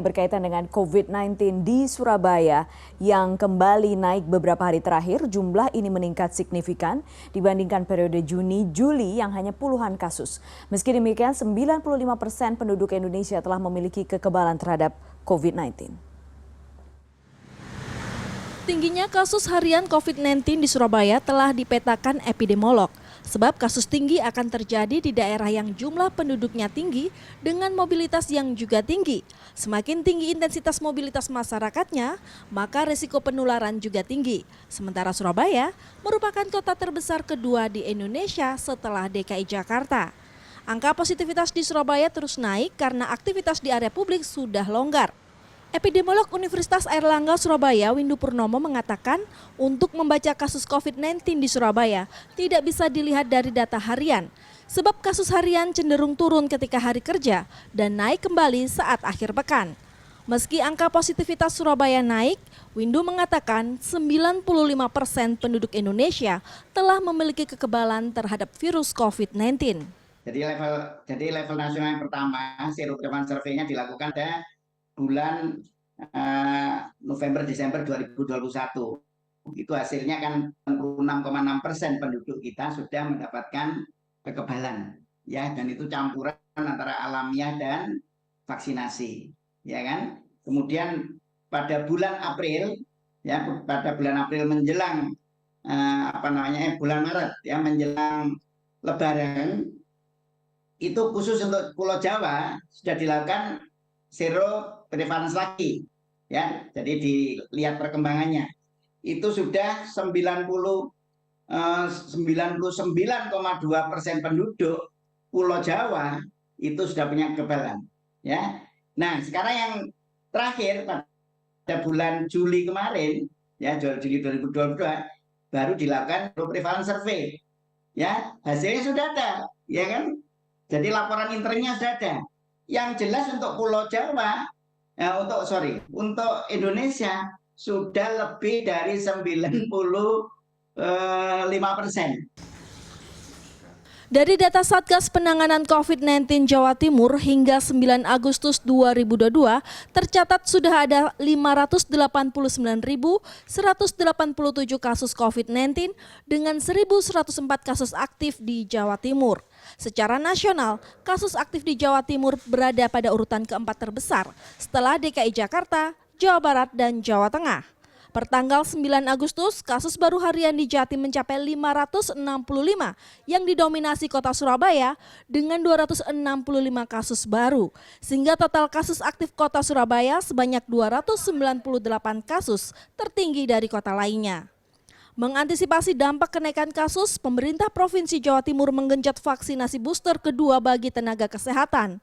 Berkaitan dengan COVID-19 di Surabaya yang kembali naik beberapa hari terakhir, jumlah ini meningkat signifikan dibandingkan periode Juni-Juli yang hanya puluhan kasus. Meski demikian, 95% penduduk Indonesia telah memiliki kekebalan terhadap COVID-19. Tingginya kasus harian COVID-19 di Surabaya telah dipetakan epidemiolog. Sebab kasus tinggi akan terjadi di daerah yang jumlah penduduknya tinggi dengan mobilitas yang juga tinggi. Semakin tinggi intensitas mobilitas masyarakatnya, maka risiko penularan juga tinggi. Sementara Surabaya merupakan kota terbesar kedua di Indonesia setelah DKI Jakarta. Angka positivitas di Surabaya terus naik karena aktivitas di area publik sudah longgar. Epidemiolog Universitas Airlangga Surabaya, Windu Purnomo mengatakan untuk membaca kasus COVID-19 di Surabaya tidak bisa dilihat dari data harian. Sebab kasus harian cenderung turun ketika hari kerja dan naik kembali saat akhir pekan. Meski angka positivitas Surabaya naik, Windu mengatakan 95% penduduk Indonesia telah memiliki kekebalan terhadap virus COVID-19. Jadi level nasional yang pertama, seroprevalence survei-nya dilakukan pada bulan November-Desember 2021. Itu hasilnya kan 66,6% penduduk kita sudah mendapatkan kekebalan, ya, dan itu campuran antara alamiah dan vaksinasi, ya kan. Kemudian pada bulan April, ya, pada bulan April menjelang bulan Maret, ya, menjelang Lebaran, itu khusus untuk Pulau Jawa sudah dilakukan seroprevalence lagi, ya. Jadi dilihat perkembangannya. Itu sudah 99,2% penduduk Pulau Jawa itu sudah punya kekebalan, ya. Nah, sekarang yang terakhir pada bulan Juli kemarin, ya, Juli 2022 baru dilakukan seroprevalence survei. Ya, hasilnya sudah ada, ya kan? Jadi laporan internya sudah ada. Yang jelas untuk Pulau Jawa, untuk Indonesia sudah lebih dari 95%. Dari data Satgas Penanganan COVID-19 Jawa Timur hingga 9 Agustus 2022, tercatat sudah ada 589.187 kasus COVID-19 dengan 1.104 kasus aktif di Jawa Timur. Secara nasional, kasus aktif di Jawa Timur berada pada urutan keempat terbesar setelah DKI Jakarta, Jawa Barat, dan Jawa Tengah. Pertanggal 9 Agustus, kasus baru harian di Jatim mencapai 565 yang didominasi kota Surabaya dengan 265 kasus baru. Sehingga total kasus aktif kota Surabaya sebanyak 298 kasus, tertinggi dari kota lainnya. Mengantisipasi dampak kenaikan kasus, pemerintah Provinsi Jawa Timur menggenjot vaksinasi booster kedua bagi tenaga kesehatan.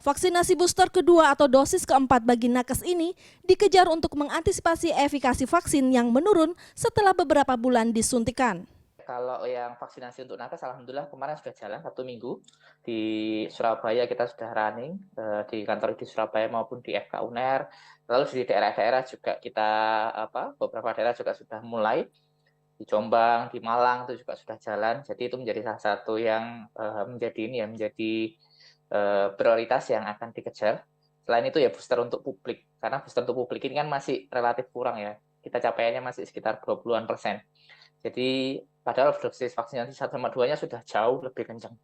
Vaksinasi booster kedua atau dosis keempat bagi nakes ini dikejar untuk mengantisipasi efikasi vaksin yang menurun setelah beberapa bulan disuntikan. Kalau yang vaksinasi untuk nakes, alhamdulillah kemarin sudah jalan 1 minggu. Di Surabaya kita sudah running, di kantor di Surabaya maupun di FK UNER. Lalu di daerah-daerah juga kita, beberapa daerah juga sudah mulai. Di Jombang, di Malang itu juga sudah jalan. Jadi itu menjadi salah satu yang menjadi prioritas yang akan dikejar. Selain itu ya booster untuk publik, karena booster untuk publik ini kan masih relatif kurang, ya. Kita capaiannya masih sekitar 20-an%. Jadi padahal dosis vaksinasi 1 sama 2-nya sudah jauh lebih kencang.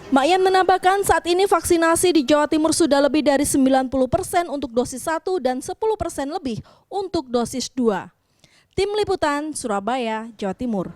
Ma'yan menambahkan saat ini vaksinasi di Jawa Timur sudah lebih dari 90% untuk dosis 1 dan 10% lebih untuk dosis 2. Tim Liputan, Surabaya, Jawa Timur.